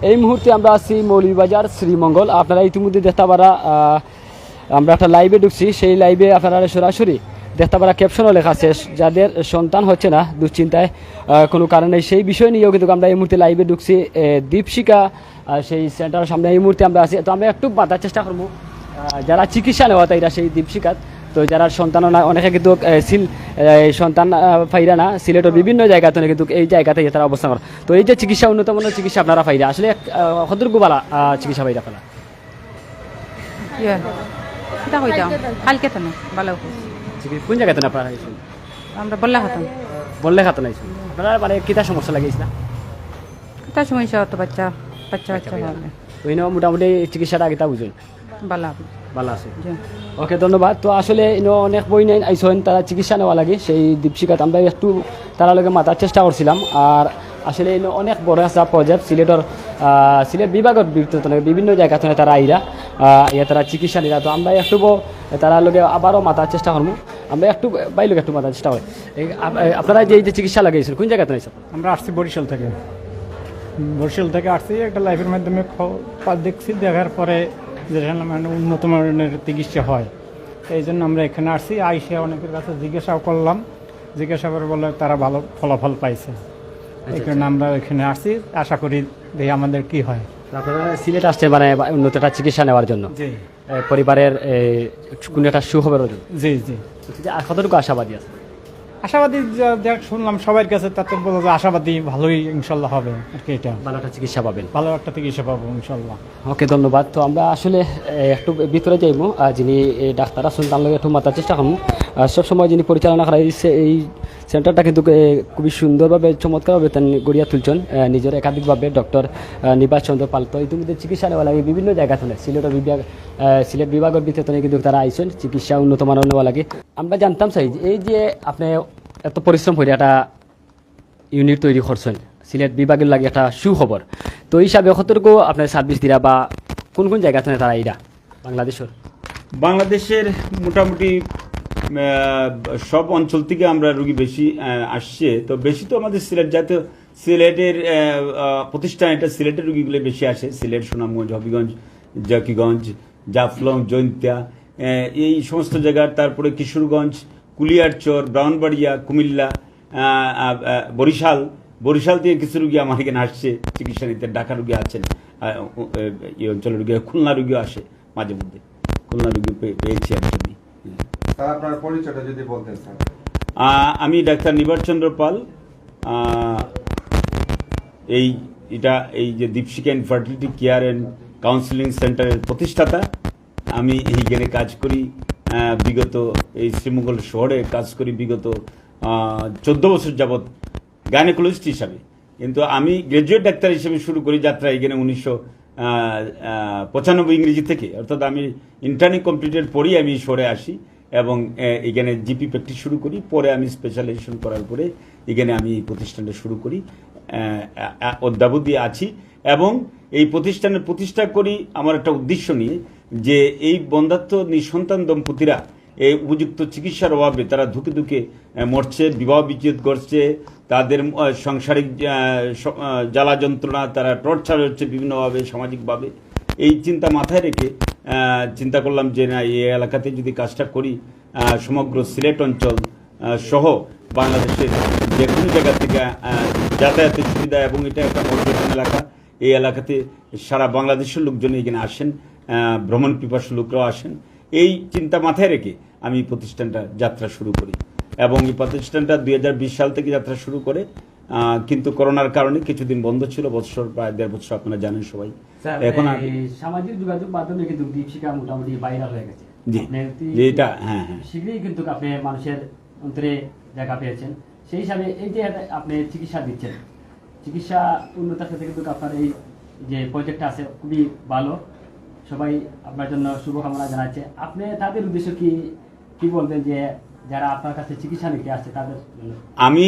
এই মুহূর্তে আমরা আছি মৌলভীবাজার শ্রীমঙ্গল। আপনারা ইতিমধ্যে দেখতে পারা আমরা একটা লাইভে ঢুকছি, সেই লাইভে আপনারা সরাসরি দেখতে পারা ক্যাপশনও লেখা আছে যাদের সন্তান হচ্ছে না, দুশ্চিন্তায় কোনো কারণে, সেই বিষয় নিয়েও কিন্তু আমরা এই মুহূর্তে লাইভে ঢুকছি দীপশিখা সেই সেন্টারের সামনে এই মুহূর্তে আমরা আছি। তো আমরা একটু বাঁধার চেষ্টা করবো যারা চিকিৎসা নেওয়া তাইরা সেই দীপশিখাত, তো যারা সন্তান না অনেকে কিন্তু সন্তান ফাইরা না সিলেটের বিভিন্ন জায়গাতে কিন্তু এই জায়গাতে তারা অবস্থান করে। তো এই যে চিকিৎসা উন্নত মানের চিকিৎসা আপনারা ফাইরা আসলে কতটুকু বালা চিকিৎসা ফাইরা ফেলা কোন জায়গাতে আপনারা আইসুন? আমরা বললে হতাম বললে খাতো নাইছুন আপনারা মানে কিতা সমস্যা লাগিয়েছিল? কিতা সমস্যা হতো বাচ্চা বাচ্চা বাচ্চা হবে তো এই মোটামুটি চিকিৎসাটা আগে তা বুঝুন বালা ভালো আছে। ওকে, ধন্যবাদ। তো আসলে অনেক বই নেই আইসেন তারা চিকিৎসা নেওয়া লাগে সেই দীপশিখাত আমরা একটু তারা লগে মাতার চেষ্টা করছিলাম। আর আসলে অনেক বড় একটা প্রজেক্ট সিলেট বিভাগের বিভিন্ন জায়গা থেকে তারা আইরা তারা চিকিৎসা নিরা। তো আমরা একটু তারা লগে আবারও মাতার চেষ্টা করবো, আমরা একটু বাইরে একটু মাতার চেষ্টা করি। আপনারা যে চিকিৎসা লাগাইছেন কোন জায়গাতে নিয়েছেন? আমরা আসছি বরিশাল থেকে আসছি একটা লাইফের মাধ্যমে দেখছি, দেখার পরে যেখানে মানে উন্নত মানের চিকিৎসা হয় এই জন্য আমরা এখানে আসছি। আইসে অনেকের কাছে জিজ্ঞাসাও করলাম, জিজ্ঞাসা করে বলে তারা ভালো ফলাফল পাইছে, এই কারণে আমরা এখানে আসছি। আশা করি দেখি আমাদের কি হয়। আপনারা সিলেট আসছে মানে উন্নত একটা চিকিৎসা নেওয়ার জন্য, জি পরিবারের কোনো একটা সুখবরের জন্য। জি জি কতটুকু আশাবাদী আছে? আশাবাদী দেখ শুনলাম সবার কাছে, তাতে বলো যে আশাবাদী ভালোই ইনশাল্লাহ হবে আর কি, এটা ভালো একটা চিকিৎসা পাবেন, ভালো একটা চিকিৎসা পাবো ইনশাল্লাহ। ওকে, ধন্যবাদ। তো আমরা আসলে একটু ভিতরে যাইব, যিনি ডাক্তার আছেন তার লগে একটু মাথার চেষ্টা করবো। সবসময় যিনি পরিচালনা করা এই সেন্টারটা কিন্তু খুবই সুন্দরভাবে চমৎকারভাবে গড়িয়া তুলছেন নিজের একাধিকভাবে ডক্টর নিবাস চন্দ্র পাল। তো ইতিমধ্যে চিকিৎসা নেওয়া লাগে বিভিন্ন জায়গা থেকে সিলেট বিভাগের ভিতরে কিন্তু তারা আইসেন চিকিৎসা উন্নত মানের নেওয়া লাগে। আমরা জানতাম চাই এই যে আপনি এত পরিশ্রম করে একটা ইউনিট তৈরি করছেন সিলেট বিভাগের লাগে একটা সুখবর, তো এই হিসাবে কতটুকু আপনার সার্ভিস দিরা বা কোন কোন জায়গা থেকে তারা এইরা বাংলাদেশের মোটামুটি সব অঞ্চল থেকে আমরা রুগী বেশি আসছে। তো বেশি তো আমাদের সিলেটের প্রতিষ্ঠান, এটা সিলেটের রুগীগুলো বেশি আসে। সিলেট, সুনামগঞ্জ, হবিগঞ্জ, জাকিগঞ্জ, জাফলং, জৈন্তিয়া এই সমস্ত জায়গার, তারপরে কিশোরগঞ্জ, কুলিয়ারচর, ব্রাহ্মণবাড়িয়া, কুমিল্লা, বরিশাল থেকে কিছু রুগী আমার এখানে আসছে চিকিৎসা নিতে। ঢাকা রুগী আছেন, এই অঞ্চলের রুগী, খুলনা রুগীও আসে মাঝে মধ্যে, খুলনা রুগী পেয়েছি একজনই। আপনার পরিচয়টা যদি বলতেন স্যার। আমি ডাক্তার নিবাস চন্দ্র পাল, এই যে দীপশিখা ইনফার্টিলিটি কেয়ার অ্যান্ড কাউন্সিলিং সেন্টারের প্রতিষ্ঠাতা। আমি এইখানে কাজ করি বিগত এই শ্রীমঙ্গল শহরে কাজ করি বিগত 14 বছর যাবৎ গাইনোকোলজিস্ট হিসাবে। কিন্তু আমি গ্র্যাজুয়েট ডাক্তার হিসেবে শুরু করি যাত্রা এখানে 1995 ইংরেজি থেকে, অর্থাৎ আমি ইন্টার্নি কমপ্লিটের পরেই আমি শহরে আসি এবং এখানে জিপি প্র্যাকটিস শুরু করি। পরে আমি স্পেশালাইজেশন করার পরে এখানে আমি এই প্রতিষ্ঠানটা শুরু করি, অদ্যাবধি আছি। এবং এই প্রতিষ্ঠানের প্রতিষ্ঠা করি আমার একটা উদ্দেশ্য নিয়ে, যে এই বন্ধাত্ম নিঃসন্তান দম্পতিরা এই উপযুক্ত চিকিৎসার অভাবে তারা ধুকে ধুকে মরছে, বিবাহ বিচ্ছেদ করছে, তাদের সাংসারিক জ্বালা যন্ত্রণা, তারা টর্চার হচ্ছে বিভিন্নভাবে সামাজিকভাবে। এই চিন্তা মাথায় রেখে চিন্তা করলাম যে না, এই এলাকাতে যদি কাজটা করি, সমগ্র সিলেট অঞ্চল সহ বাংলাদেশের যে কোনো জায়গা থেকে যাতায়াতের সুবিধা, এবং এটা একটা পর্যটন এলাকা, এই এলাকাতে সারা বাংলাদেশের লোকজন এখানে আসেন, ভ্রমণ পিপাসু লোকরাও আসেন। এই চিন্তা মাথায় রেখে আমি প্রতিষ্ঠানটা যাত্রা শুরু করি এবং এই প্রতিষ্ঠানটা 2020 সাল থেকে যাত্রা শুরু করে, কিন্তু করোনার কারণে কিছুদিন বন্ধ ছিল, প্রায় 1.5 বছর আপনারা জানেন সবাই। এখন সামাজিক যোগাযোগ মাধ্যমে কিন্তু দীপশিখা মোটামুটি ভাইরাল হয়ে গেছে। জি, এটা হ্যাঁ শীঘ্রই কিন্তু আপনি মানুষের অন্তরে জায়গা পেয়েছেন। সেই হিসাবে এই যে আপনি চিকিৎসা দিচ্ছেন, চিকিৎসা উন্নতার সাথে কিন্তু আপনার এই যে প্রজেক্টটা আছে খুবই ভালো, সবাই আপনার জন্য শুভকামনা জানাচ্ছে। আপনি তাদের উদ্দেশ্য কি বলবেন যে যারা আপনার কাছে চিকিৎসা নিতে আসছে তাদের? আমি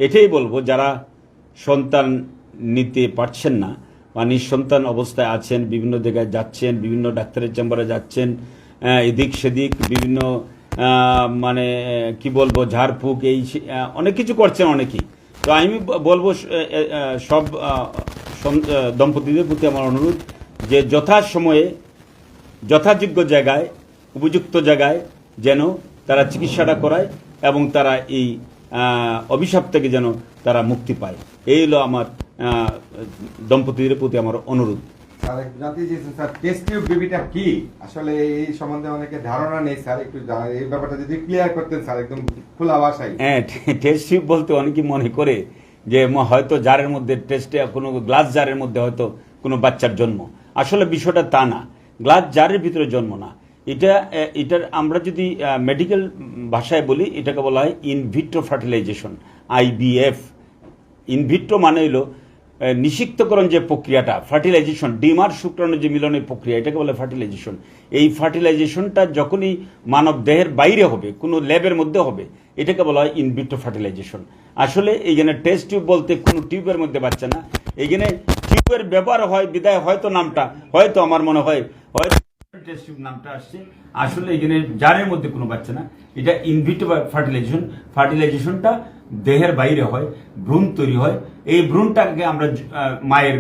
এটাই বলবো, যারা সন্তান নিতে পারছেন না বা নিঃসন্তান অবস্থায় আছেন, বিভিন্ন জায়গায় যাচ্ছেন, বিভিন্ন ডাক্তারের চেম্বারে যাচ্ছেন, এদিক সেদিক বিভিন্ন মানে কি বলবো ঝাড়ফুঁক এই অনেক কিছু করছেন অনেকেই। তো আমি বলবো সব দম্পতিদের প্রতি আমার অনুরোধ যে যথাসময়ে যথাযোগ্য জায়গায় উপযুক্ত জায়গায় যেন তারা চিকিৎসাটা করায় এবং তারা এই অভিশাপ থেকে যেন তারা মুক্তি পায়। এই হলো আমার দম্পতিদের প্রতি আমার অনুরোধ। স্যার একটু জানতে চেয়েছেন স্যার, টেস্ট টিউব বেবিটা কি? আসলে এই সম্বন্ধে অনেকে ধারণা নেই স্যার, একটু এই ব্যাপারটা যদি ক্লিয়ার করতেন স্যার একদম খোলা ভাষায়। হ্যাঁ, টেস্ট টিউব বলতে অনেকে মনে করে যে হয়তো জারের মধ্যে টেস্টে কোনো গ্লাস জারের মধ্যে হয়তো কোনো বাচ্চার জন্ম। আসলে বিষয়টা তা না, গ্লাস জারের ভিতরে জন্ম না। এটার আমরা যদি মেডিকেল ভাষায় বলি, এটাকে বলা হয় ইনভিট্রো ফার্টিলাইজেশন, IVF। ইনভিট্রো মানে হলো নিষিক্তকরণ যে প্রক্রিয়াটা, ফার্টিলাইজেশন, ডিম আর শুক্রাণু যে মিলনের প্রক্রিয়া, এটাকে বলে ফার্টিলাইজেশন। এই ফার্টিলাইজেশনটা যখনই মানব দেহের বাইরে হবে, কোনো ল্যাবের মধ্যে হবে, এটাকে বলা হয় ইনভিট্রো ফার্টিলাইজেশন। আসলে এইখানে টেস্ট টিউব বলতে কোনো টিউবের মধ্যে বাচ্চা না, এইখানে টিউবের ব্যবহার হয় বিদায় হয়তো নামটা, হয়তো আমার মনে হয় হয়তো টেস্ট টিউব নামটা আসছে। আসলে এখানে জারের মধ্যে কোনো বাচ্চা না, এটা ইনভিট্রো ফার্টিলাইজেশন। ফার্টিলাইজেশনটা দেহের বাইরে হয়, ভ্রূণ তৈরি হয়। এই ভ্রূণটাকে আমরা মায়ের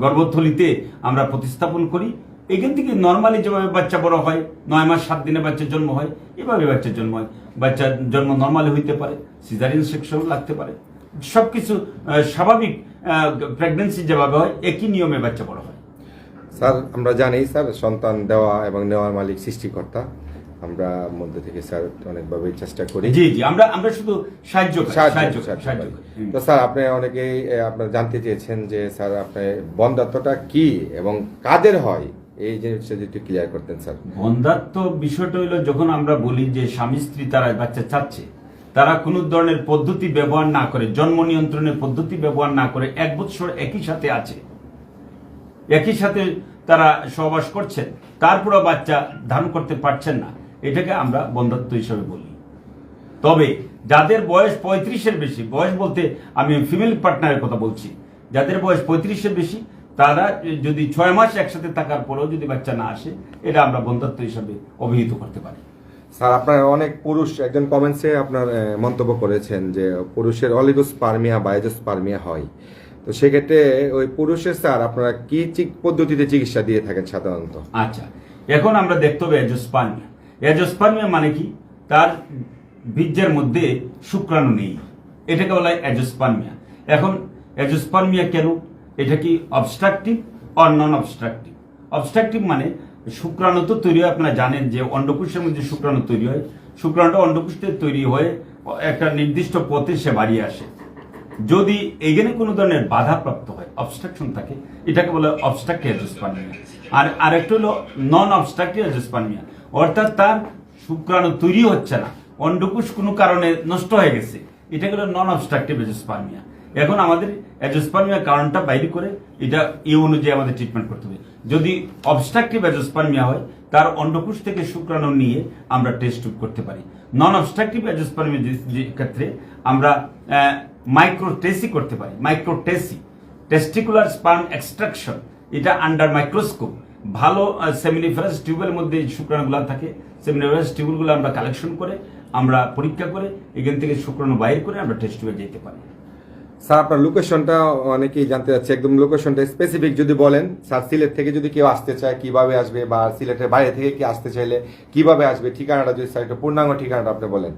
গর্ভথলিতে আমরা প্রতিস্থাপন করি। এখান থেকে নর্মালি যেভাবে বাচ্চা বড় হয়, 9 মাস 7 দিনে বাচ্চার জন্ম হয়, এভাবে বাচ্চার জন্ম হয়। বাচ্চার জন্ম নর্মালি হইতে পারে, সিজারিয়ান সেকশনও লাগতে পারে, সবকিছু স্বাভাবিক প্রেগনেন্সি যেভাবে হয় একই নিয়মে বাচ্চা বড় হয়। স্যার আমরা জানি স্যার সন্তান দেওয়া এবং নেওয়ার মালিক সৃষ্টিকর্তা, আমরা মধ্যে থেকে স্যার অনেকভাবে চেষ্টা করি। জি জি, আমরা শুধু সাহায্য করি। তো স্যার আপনি অনেকেই আপনার জানতে চেয়েছেন যে স্যার আপনার বন্ধাত্বটা কি এবং কাদের হয়, এই জিনিসটা যদি ক্লিয়ার করতেন স্যার। বন্ধাত্ব বিষয়টা হলো যখন আমরা বলি যে স্বামী স্ত্রী তারা বাচ্চা চাচ্ছে, তারা কোনো ধরনের পদ্ধতি ব্যবহার না করে, জন্ম নিয়ন্ত্রণের পদ্ধতি ব্যবহার না করে 1 বছর একই সাথে আছে, একই সাথে তারা সহবাস করছেন, তারপরে বাচ্চা ধারণ করতে পারছেন না, এটাকে আমরা বন্ধাত্ব হিসেবে বলি। তবে যাদের বয়স 35-এর বেশি, বয়স বলতে আমি ফিমেল পার্টনারের কথা বলছি, যাদের বয়স 35-এর বেশি, তারা যদি 6 মাস একসাথে থাকার পরেও যদি বাচ্চা না আসে, এটা আমরা বন্ধাত্ব হিসাবে অভিহিত করতে পারি। স্যার আপনার অনেক পুরুষ একজন কমেন্টসে আপনার মন্তব্য করেছেন যে পুরুষের অলিগোস্পার্মিয়া বা এজোস্পার্মিয়া হয়, তো সেক্ষেত্রে ওই পুরুষের স্যার আপনারা কি পদ্ধতিতে চিকিৎসা দিয়ে থাকেন সাধারণত? আচ্ছা, এখন আমরা দেখতে হবে এজোস্পার্মিয়া। এজোস্পার্মিয়া মানে কি? তার বীর্যের মধ্যে শুক্রাণু নেই, এটাকে বলা হয় এজোস্পার্মিয়া। এখন এজোস্পার্মিয়া কেন? এটা কি obstructive or non obstructive? Obstructive মানে শুক্রাণু তো তৈরি হয়, আপনারা জানেন যে অন্ডকোষের মধ্যে শুক্রাণু তৈরি হয়, শুক্রাণুটা অন্ডকোষ থেকে তৈরি হয়ে একটা নির্দিষ্ট পথে সে বাড়িয়ে আসে। যদি এখানে কোনো ধরনের বাধাপ্রাপ্ত হয়, অবস্ট্রাকশন থাকে, এটাকে বলে অবস্ট্রাক্টিভ এজোস্পার্মিয়া। আর আরেকটা হলো নন অবস্ট্রাক্টিভ এজোস্পার্মিয়া, অর্থাৎ তার শুক্রাণু তৈরি হচ্ছে না, অন্ডকোষ কোনো কারণে নষ্ট হয়ে গেছে, এটাকে হলো নন অবস্ট্রাক্টিভ এজোস্পার্মিয়া। এখন আমাদের এজোস্পার্মিয়ার কারণটা বাইরে করে এটা এই অনুযায়ী আমাদের ট্রিটমেন্ট করতে হবে। যদি অবস্ট্রাকটিভ এজোস্পার্মিয়া হয়, তার অন্ডকোষ থেকে শুক্রাণু নিয়ে আমরা টেস্ট করতে পারি। নন অবস্ট্রাকটিভ এজোস্পার্মিয়া ক্ষেত্রে আমরা মাইক্রোটেসি করতে পারি। মাইক্রোটেসি, টেস্টিকুলার স্পার্ম এক্সট্রাকশন, এটা আন্ডার মাইক্রোস্কোপ ভালো সেমিনিফারাস টিউবের মধ্যে শুক্রাণুগুলো থাকে, সেমিনিফারাস টিউবগুলো আমরা কালেকশন করে আমরা পরীক্ষা করে এখান থেকে শুক্রাণু বাইর করে আমরা টেস্ট টিউবে যেতে পারি। স্যার আপনার লোকেশনটা অনেকেই জানতে চাচ্ছে, একদম লোকেশনটা স্পেসিফিক যদি বলেন স্যার। সিলেট থেকে যদি কেউ আসতে চায় কিভাবে আসবে, বা সিলেটের বাইরে থেকে কি আসতে চাইলে কিভাবে আসবে, ঠিকানাটা যদি স্যার একটু পূর্ণাঙ্গ ঠিকানাটা আপনি বলেন।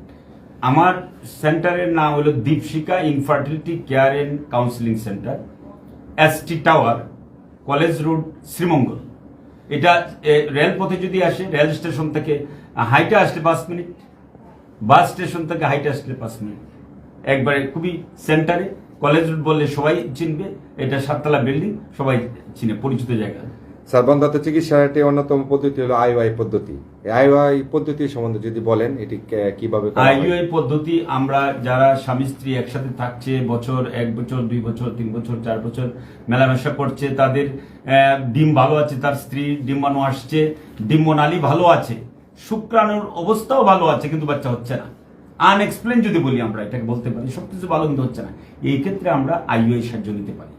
আমার সেন্টারের নাম হলো Dipshikha infertility care and counselling centre, ST tower, college road, Sreemangal. এটা রেলপথে যদি আসে, রেল স্টেশন থেকে হাইটে আসলে 5 মিনিট, বাস স্টেশন থেকে হাইটে আসলে 5 মিনিট, একবারে খুবই সেন্টারে। কলেজ রোড বললে সবাই চিনবে, এটা 7তলা বিল্ডিং, সবাই চিনে, পরিচিত জায়গা। স্যার বন্ধাত্ব চিকিৎসার একটি অন্যতম পদ্ধতি হলো IUI পদ্ধতি। IUI পদ্ধতি সম্বন্ধে যদি বলেন এটি কিভাবে? IUI পদ্ধতি আমরা যারা স্বামী স্ত্রী একসাথে থাকছে, 1 বছর 2 বছর 3 বছর 4 বছর মেলামেশা করছে, তাদের ডিম ভালো আছে, তার স্ত্রী ডিম্বাণু আসছে, ডিম্বনালী ভালো আছে, শুক্রাণুর অবস্থাও ভালো আছে, কিন্তু বাচ্চা হচ্ছে না, আনএক্সপ্লেন যদি বলি আমরা এটাকে বলতে পারি, সবকিছু ভালো কিন্তু হচ্ছে না, এই ক্ষেত্রে আমরা IUI সাহায্য নিতে পারি।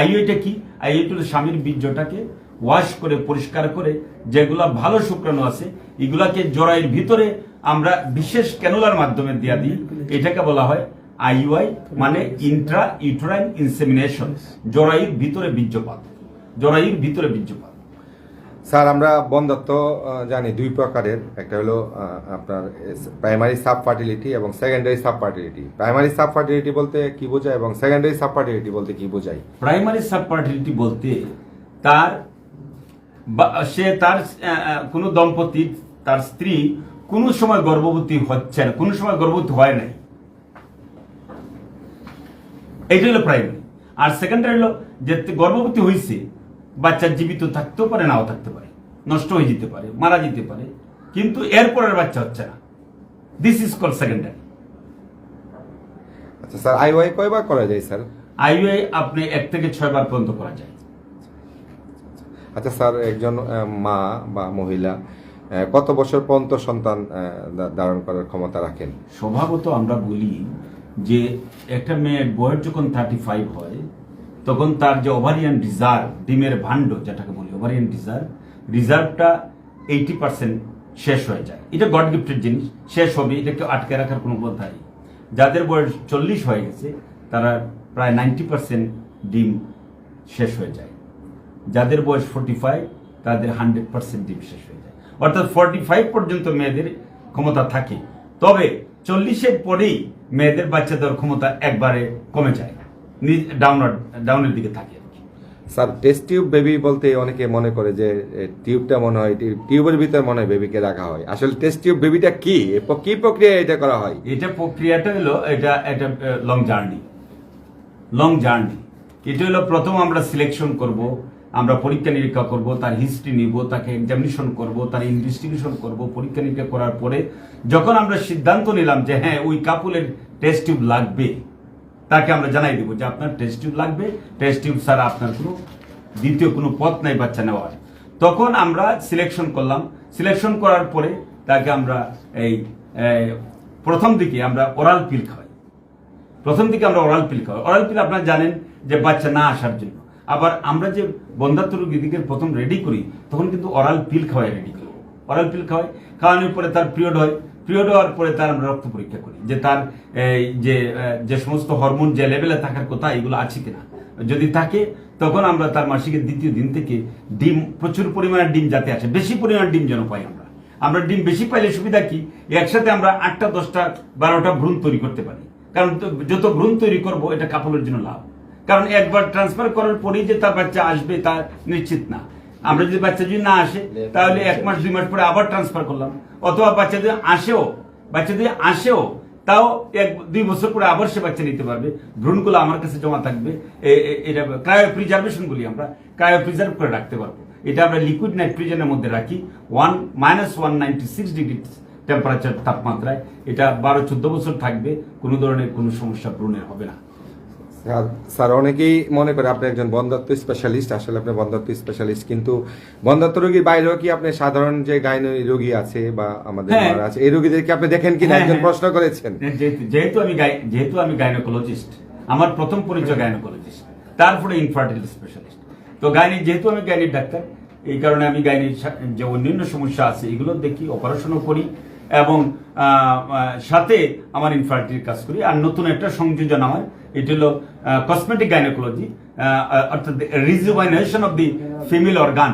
IUIটা কি? IUI হলো স্বামীর বীর্যটাকে ওয়াশ করে পরিষ্কার করে যেগুলা ভালো শুক্রাণু আছে এগুলাকে জরায়ুর ভিতরে আমরা বিশেষ ক্যানুলার মাধ্যমে দিয়া দিই, এটাকে বলা হয় আইইউআই মানে ইন্ট্রা ইউটেরাইন ইনসেমিনেশন, জরায়ুর ভিতরে বীর্যপাত, জরায়ুর ভিতরে বীর্যপাত। স্যার আমরা বন্ধ্যত্ব জানি দুই প্রকারের, একটা হলো আপনার প্রাইমারি সাব ফার্টিলিটি এবং secondary sub fertility. Primary sub fertility বলতে কি বোঝায় এবং সেকেন্ডারি সাব ফার্টিলিটি বলতে কি বোঝায়? প্রাইমারি সাব ফার্টিলিটি বলতে সে তার কোনো দম্পতি, তার স্ত্রী কোনো সময় গর্ভবতী হচ্ছে না, কোনো সময় গর্ভবতী হয় নাই, এইটা হলো প্রাইমারি। আর সেকেন্ডারি হলো যে গর্ভবতী হয়েছে, বাচ্চা জীবিত থাকতেও পারে, নাও থাকতে পারে, নষ্ট হয়ে যেতে পারে, মারা যেতে পারে, কিন্তু এরপরের বাচ্চা হচ্ছে না। This is call secondary. আচ্ছা স্যার, আইওআই কয়বার করা যায় স্যার? আইওআই আপনি 1 থেকে 6 বার পর্যন্ত করা যায়। আচ্ছা স্যার, একজন মা বা মহিলা কত বছর পর্যন্ত সন্তান ধারণ করার ক্ষমতা রাখেন? স্বভাবত আমরা বলি যে একটা মেয়ের বয়স যখন 35 হয় তখন তার যে ওভারিয়ান রিজার্ভ, ডিমের ভাণ্ড যেটাকে বলি ওভারিয়ান রিজার্ভটা 80% শেষ হয়ে যায়। এটা গড গিফটেড জিনিস, শেষ হবে, এটাকে আটকে রাখার কোনো কথা নেই। যাদের বয়স 40 হয়ে গেছে তারা প্রায় 90% ডিম শেষ হয়ে যায়। যাদের বয়স 45 তাদের 100% ডিম শেষ হয়ে যায়। অর্থাৎ 45 পর্যন্ত মেয়েদের ক্ষমতা থাকে, তবে 40-এর পরেই মেয়েদের বাচ্চা দেওয়ার ক্ষমতা একবারে কমে যায়, ডাউনের দিকে থাকে। স্যার টেস্ট টিউব বেবি বলতে অনেকে মনে করে যে টিউবটা মনে হয় টিউবের ভিতরে মনে হয় বেবিকে রাখা হয়। আসলে টেস্ট টিউব বেবিটা কি, কি প্রক্রিয়া এটা করা হয়? এটা প্রক্রিয়াটা হলো এটা একটা লং জার্নি। এটা হলো প্রথম আমরা সিলেকশন করব, আমরা পরীক্ষা নিরীক্ষা করব, তার হিস্ট্রি নিব, তাকে এক্সামিনেশন করব, তার ইনভেস্টিগেশন করব। পরীক্ষা নিরীক্ষা করার পরে যখন আমরা সিদ্ধান্ত নিলাম যে হ্যাঁ ওই কাপলের টেস্ট টিউব লাগবে, তাকে আমরা জানাই দেবো যে আপনার টেস্ট টিউব লাগবে, টেস্ট টিউব ছাড়া আপনার কোনো দ্বিতীয় কোনো পথ নাই বাচ্চা নেওয়ার। তখন আমরা সিলেকশন করলাম, সিলেকশন করার পরে তাকে আমরা এই প্রথম দিকে আমরা ওরাল পিল খাওয়াই। ওরাল পিল আপনারা জানেন যে বাচ্চা না আসার জন্য। আবার আমরা যে বন্ধ্যাত্ব রোগীদেরকে প্রথম রেডি করি তখন কিন্তু ওরাল পিল খাওয়াই রেডি করি। ওরাল পিল খাওয়ানোর পরে তার পিরিয়ড হওয়ার পরে তার আমরা রক্ত পরীক্ষা করি যে তার যে সমস্ত হরমোন যে লেভেলে থাকার কথা এগুলো আছে কিনা। যদি থাকে তখন আমরা তার মাসিকের দ্বিতীয় দিন থেকে ডিম, প্রচুর পরিমাণে ডিম যাতে আসে, বেশি পরিমাণে ডিম যেন পাই আমরা ডিম বেশি পাইলে সুবিধা কি, একসাথে আমরা 8টা 10টা 12টা ভ্রূণ তৈরি করতে পারি। কারণ যত ভ্রূণ তৈরি করব এটা কাপলের জন্য লাভ। কারণ একবার ট্রান্সফার করার পরেই যে তার বাচ্চা আসবে তা নিশ্চিত না। আমরা যদি বাচ্চা যদি না আসে তাহলে 1 মাস 2 মাস পরে আবার ট্রান্সফার করলাম, অথবা বাচ্চা যদি আসেও তাও 1-2 বছর পরে আবার সে বাচ্চা নিতে পারবে। ভ্রূণগুলো আমার কাছে জমা থাকবে। এটা ক্রায়ো প্রিজার্ভেশন বলি আমরা, ক্রায়ো প্রিজার্ভ করে রাখতে পারবো। এটা আমরা লিকুইড নাইট্রোজেনের মধ্যে রাখি -196 ডিগ্রি টেম্পারেচার, তাপমাত্রায়। এটা 12-14 বছর থাকবে, কোনো ধরনের কোনো সমস্যা ভ্রূণের হবে না। স্যার অনেকেই মনে করে আপনি একজন বন্ধ্যাত্ব স্পেশালিস্ট, আসলে আপনি বন্ধ্যাত্ব স্পেশালিস্ট, কিন্তু বন্ধ্যাত্ব রোগীর বাইরেও কি আপনি সাধারণ যে গাইনো রোগী আছে বা আমাদের আছে এই রোগীদেরকে আপনি দেখেন কিনা? একজন প্রশ্ন করেছেন। যেহেতু আমি গাইনোকোলজিস্ট, আমার প্রথম পরিচয় গাইনোকোলজিস্ট, তারপরে ইনফার্টিলিটি স্পেশালিস্ট। তো যেহেতু আমি গাইনির ডাক্তার, এই কারণে আমি গাইনির যে অন্যান্য সমস্যা আছে এগুলো দেখি, অপারেশনও করি এবং সাথে আমার ইনফার্টিলিটির কাজ করি। আর নতুন একটা সংযোজন আমার, এটা হলো কসমেটিক গাইনোকোলজি, অর্থাৎ রিজুভাইনেশন অফ দি ফিমেল অর্গান।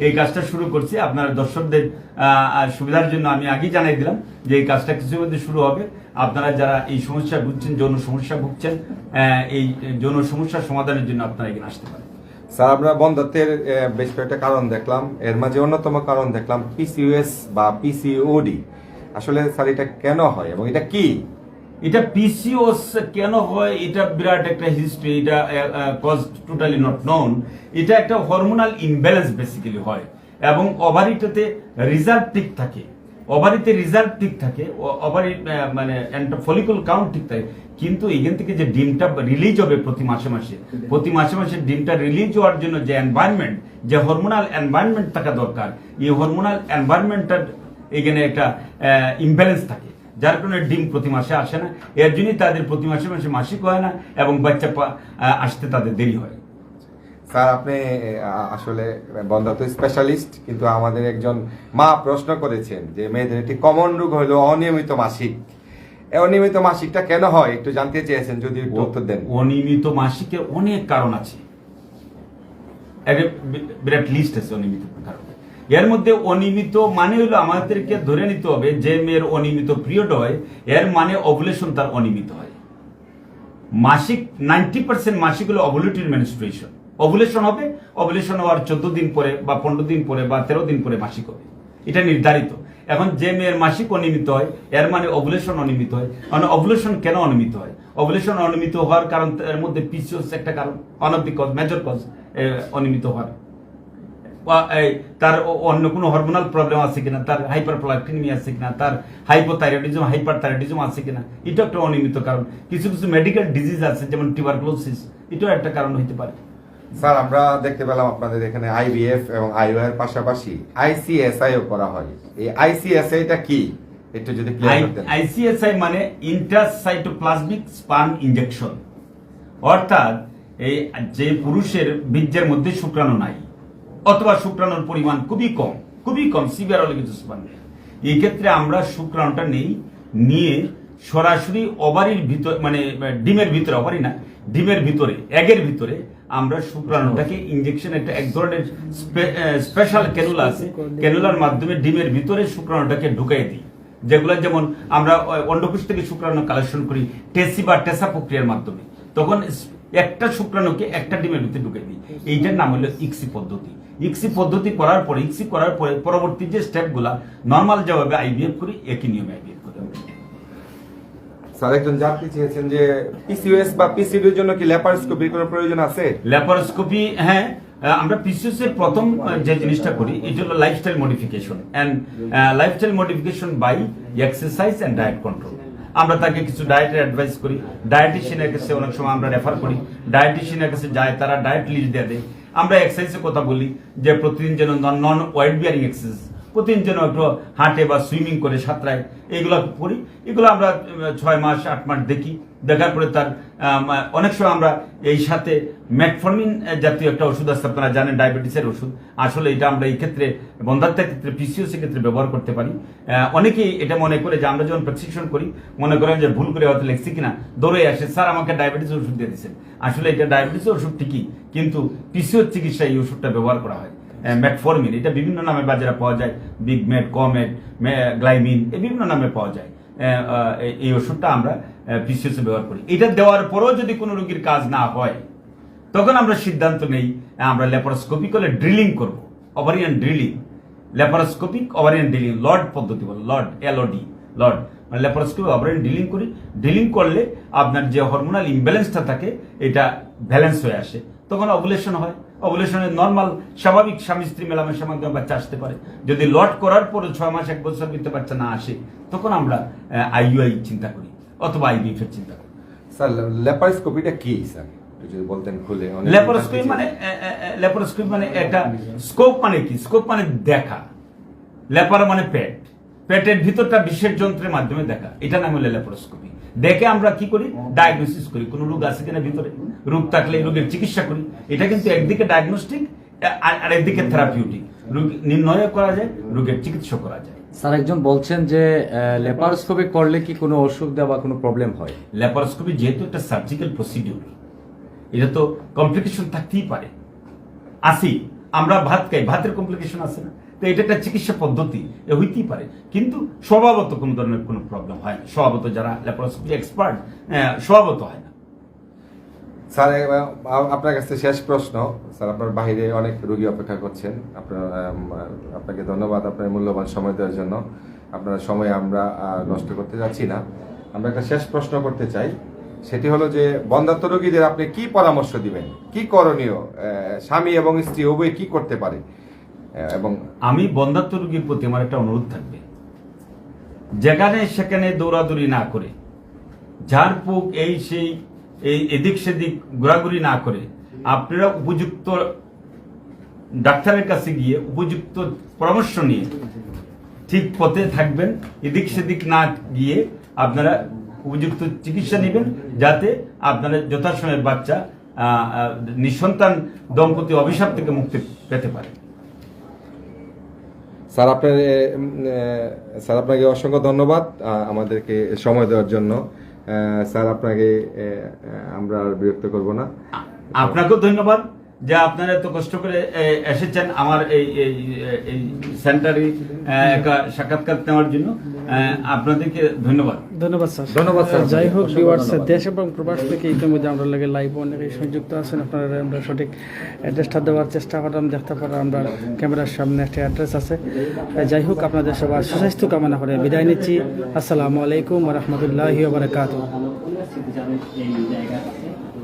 এই কাজটা শুরু করছি। আপনার দর্শকদের সুবিধার জন্য আমি আগেই জানাই দিলাম যে এই কাজটা কিছুর মধ্যে শুরু হবে। আপনারা যারা এই সমস্যা ভুগছেন, যৌন সমস্যা ভুগছেন, এই যৌন সমস্যার সমাধানের জন্য আপনারা এখানে আসতে পারেন। স্যার আমরা বন্ধ্যাত্বের বেশ কয়েকটা কারণ দেখলাম, এর মাঝে অন্যতম কারণ দেখলাম পিসিওএস বা পিসিওডি। আসলে স্যার এটা কেন হয় এবং এটা কি? এটা পিসিওএস কেন হয়, এটা বিরাট একটা হিস্ট্রি, এটা কজ টোটালি নট নোন। এটা একটা হরমোনাল ইমব্যালেন্স বেসিক্যালি হয় এবং ওভারিটাতে রিজার্ভ ঠিক থাকে, ওভারি মানে ফলিকল কাউন্ট ঠিক থাকে। কিন্তু এখান থেকে যে ডিমটা রিলিজ হবে প্রতি মাসে ডিমটা রিলিজ হওয়ার জন্য যে এনভায়রনমেন্ট, যে হরমোনাল এনভায়রনমেন্ট থাকা দরকার, এই হরমোনাল এনভায়রনমেন্টটার এখানে একটা ইমব্যালেন্স থাকে, যার কারণে ডিম প্রতি মাসে আসে না। এর জন্যই তাদের প্রতি মাসে মাসিক হয় না এবং বাচ্চা আসতে তাদের দেরি হয়। স্যার আপনি আসলে বন্ধ্যাত্ব স্পেশালিস্ট, কিন্তু আমাদের একজন মা প্রশ্ন করেছেন যে মেয়েদের একটি কমন রোগ হলো অনিয়মিত মাসিক। অনিয়মিত মাসিকটা কেন হয় একটু জানতে চেয়েছেন, যদি একটু উত্তর দেন। অনিয়মিত মাসিকের অনেক কারণ আছে, একটা বিরাট লিস্ট আছে অনিয়মিত কারণ। এর মধ্যে অনিয়মিত মানে হলো আমাদেরকে ধরে নিতে হবে যে মেয়ের অনিয়মিত পিরিয়ড হয় এর মানে ওভুলেশন তার অনিয়মিত হয়। মাসিক 90% মাসিক হলো ওভুলেটরি মেনস্ট্রুয়েশন। ওভুলেশন হবে, ওভুলেশন হওয়ার 14 দিন পরে বা 15 দিন পরে বা 13 দিন পরে মাসিক হবে, এটা নির্ধারিত। এখন যে মেয়ের মাসিক অনিয়মিত হয় এর মানে ওভুলেশন অনিয়মিত হয়। মানে ওভুলেশন কেন অনিয়মিত হয়? ওভুলেশন অনিয়মিত হওয়ার কারণ এর মধ্যে পিসিওএস একটা কারণ, one of the cause, major cause অনিয়মিত হওয়ার। তার অন্য কোনো হরমোনাল প্রবলেম আছে কিনা, তার হাইপারপ্রোলাকটিনিমিয়া আছে কিনা, তার হাইপোথাইরয়েডিজম হাইপারথাইরয়েডিজম আছে কিনা, এটা একটা অনিয়মিত কারণ। কিছু কিছু মেডিকেল ডিজিজ আছে যেমন টিউবারকুলোসিস, এটাও একটা কারণ হতে পারে। স্যার আমরা দেখতে পেলাম আপনাদের এখানে আইভিএফ এবং আইওআই এর পাশাপাশি আইসিএসআই ও করা হয়। এই আইসিএসআই টা কি একটু যদি ক্লিয়ার করতেন। আইসিএসআই মানে ইন্ট্রাসাইটোপ্লাজমিক স্পার্ম ইনজেকশন, অর্থাৎ এই যে পুরুষের বীর্যের মধ্যে শুক্রাণু নাই অথবা শুক্রাণুর পরিমাণ খুবই কম সিভিয়ার অলিগোস্পার্ম, এই ক্ষেত্রে আমরা শুক্রাণুটা নিয়ে সরাসরি ওভারির ভিতর মানে ডিমের ভিতরে, ওভারি না ডিমের ভিতরে, এগের ভিতরে আমরা শুক্রাণুটাকে ইনজেকশন এক ধরনের স্পেশাল ক্যানুলা আছে, ক্যানুলার মাধ্যমে ডিমের ভিতরে শুক্রাণুটাকে ঢুকাই দিই। যেগুলো যেমন আমরা অন্ডকোষ থেকে শুক্রাণু কালেকশন করি টেসি বা টেসা প্রক্রিয়ার মাধ্যমে, তখন একটা শুক্রাণুকে একটা ডিমের ভিতরে ঢুকাই দিই। এইটার নাম হলো ইক্সি পদ্ধতি। ইক্সি পদ্ধতি করার পরে পরবর্তী যে স্টেপগুলা নর্মাল যেভাবে আইভিএফ করি একই নিয়মে আইভিএফ করি। স্যার একজন জানতে চেয়েছেন যে পিসিওএস বা পিসিডির জন্য কি ল্যাপারোস্কোপির কোনো প্রয়োজন আছে? ল্যাপারোস্কোপি, হ্যাঁ, আমরা পিসিওএস এর প্রথম যে জিনিসটা করি এটা হলো lifestyle modification and lifestyle modification by exercise and diet control. আমরা তাকে কিছু ডায়েটের অ্যাডভাইস করি, ডায়েটিশিয়ানের কাছে অনেক সময় আমরা রেফার করি, ডায়েটিশিয়ানের কাছে যায়, তারা ডায়েট লিস্ট দিয়ে দেয়। আমরা এক্সারসাইজের কথা বলি যে প্রতিদিন যেন নন ওয়েট বিয়ারিং এক্সারসাইজ, প্রতিদিন যেন একটু হাঁটে বা সুইমিং করে সাঁতরায়, এইগুলো করি। এগুলো আমরা 6 মাস 8 মাস দেখি, দেখার পরে তার অনেক সময় আমরা এই সাথে মেটফর্মিন জাতীয় একটা ওষুধ আছে, আপনারা জানেন ডায়াবেটিসের ওষুধ। আসলে এটা আমরা এই ক্ষেত্রে বন্ধাত্বের ক্ষেত্রে পিসিওএস এর ক্ষেত্রে ব্যবহার করতে পারি। অনেকেই এটা মনে করে যে আমরা যখন প্রেসক্রিপশন করি মনে করেন যে ভুল করে হয়তো লিখছি কিনা, দৌড়ে আসে স্যার আমাকে ডায়াবেটিসের ওষুধ দিয়ে দিচ্ছেন। আসলে এটা ডায়াবেটিসের ওষুধ ঠিকই, কিন্তু পিসিওএস চিকিৎসায় এই ওষুধটা ব্যবহার করা হয় মেটফর্মিন। এটা বিভিন্ন নামে বাজারে পাওয়া যায়, বিগ মেট, কমেট, গ্লাইমিন, এই বিভিন্ন নামে পাওয়া যায়। এই ওষুধটা আমরা পিসিওএস ব্যবহার করি। এটা দেওয়ার পরেও যদি কোনো রোগীর কাজ না হয় তখন আমরা সিদ্ধান্ত নেই আমরা ল্যাপারোস্কোপি করে ড্রিলিং করব, ovarian drilling, laparoscopic ovarian drilling, Lord পদ্ধতি বলে, লর্ড এলওডি, লর্ড মানে ল্যাপারোস্কোপি ওভারিয়ান ড্রিলিং করি। ড্রিলিং করলে আপনার যে হরমোনাল ইমব্যালেন্সটা থাকে এটা ব্যালেন্স হয়ে আসে, তখন ওভুলেশন হয়। ওভুলেশনের নর্মাল স্বাভাবিক স্বামী স্ত্রী মেলামেশার মাধ্যমে বাচ্চা আসতে পারে। যদি লট করার পরে 6 মাস 1 বছর ভিতরে বাচ্চা না আসে তখন আমরা আইইউআই চিন্তা করি অথবা আইভিএফ এর চিন্তা করি। স্যার ল্যাপারোস্কোপিটা কি স্যার যদি বলতেন খুলে? ল্যাপারোস্কোপি মানে একটা স্কোপ, মানে কি স্কোপ মানে দেখা, ল্যাপার মানে পেট, পেটের ভিতরটা বিশেষ যন্ত্রের মাধ্যমে দেখা, এটা নাম হলো ল্যাপারোস্কোপি। দেখে আমরা কি করি, ডায়াগনোসিস করি, কোন রোগ আছে কিনা ভিতরে, রোগ থাকলে রোগের চিকিৎসা করি। এটা কিন্তু একদিকে ডায়াগনস্টিক আর একদিকে থেরাপিউটিক, রোগ নির্ণয় করা যায়, রোগের চিকিৎসা করা যায়। স্যার একজন বলছেন যে ল্যাপারোস্কোপি করলে কি কোনো অসুবিধা বা কোনো প্রবলেম হয়? ল্যাপারোস্কোপি যেহেতু একটা সার্জিক্যাল প্রসিডিউর, এটা তো কমপ্লিকেশন থাকতেই পারে। আসি আমরা ভাত খাই, ভাতের কমপ্লিকেশন আছে না, তো এটা একটা চিকিৎসা পদ্ধতি, হইতেই পারে, কিন্তু স্বভাবত কোনো ধরনের কোনো প্রবলেম হয় না। স্বভাবত যারা ল্যাপারোস্কোপি এক্সপার্ট স্বভাবত হয় না। স্যার আপনার কাছে শেষ প্রশ্ন। স্যার আপনার বাইরে অনেক রোগী অপেক্ষা করছেন, আপনাকে ধন্যবাদ আপনার মূল্যবান সময় দেওয়ার জন্য। আপনার সময় আমরা নষ্ট করতে যাচ্ছি না। আমরা একটা শেষ প্রশ্ন করতে চাই, সেটি হলো যে বন্ধাত্ব রোগীদের আপনি কি পরামর্শ দিবেন, কি করণীয়, স্বামী এবং স্ত্রী উভয় কি করতে পারে? এবং আমি বন্ধাত্ব রোগীর প্রতি আমার একটা অনুরোধ থাকবে, যেখানে সেখানে দৌড়াদৌড়ি না করে, ঝাড়ফুঁক এই সেই এই এদিক সেদিক ঘোরাঘুরি না করে আপনারা উপযুক্ত ডাক্তারের কাছে গিয়ে উপযুক্ত পরামর্শ নিয়ে ঠিক পথে থাকবেন। এদিক সেদিক না গিয়ে আপনারা উপযুক্ত চিকিৎসা নেবেন, যাতে আপনারা যথাসময়ে বাচ্চা নিঃসন্তান দম্পতি অভিশাপ থেকে মুক্তি পেতে পারে। স্যার স্যার আপনাকে অসংখ্য ধন্যবাদ আমাদেরকে সময় দেওয়ার জন্য। স্যার আপনাকে আমরা আর বিরক্ত করব না। আপনাকেও ধন্যবাদ যে আপনারা এত কষ্ট করে এসেছেন আমার এই সেন্টারে একটা সাক্ষাৎকার নেওয়ার জন্য। আপনাদেরকে ধন্যবাদ। ধন্যবাদ স্যার। ধন্যবাদ স্যার। যাই হোক ভিউয়ার্স, দেশ এবং প্রবাস থেকে ইতিমধ্যে আমরা লাগে লাইভ অনেকে সংযুক্ত আছেন। আপনারা আমরা সঠিক অ্যাড্রেসটা দেওয়ার চেষ্টা করলাম, দেখতে পারলাম আমরা ক্যামেরার সামনে একটা অ্যাড্রেস আছে। যাই হোক, আপনাদের সবার সুস্বাস্থ্য কামনা করে বিদায় নিচ্ছি। আসসালামু আলাইকুম ওয়া রাহমাতুল্লাহি ওয়া বারাকাতুহু।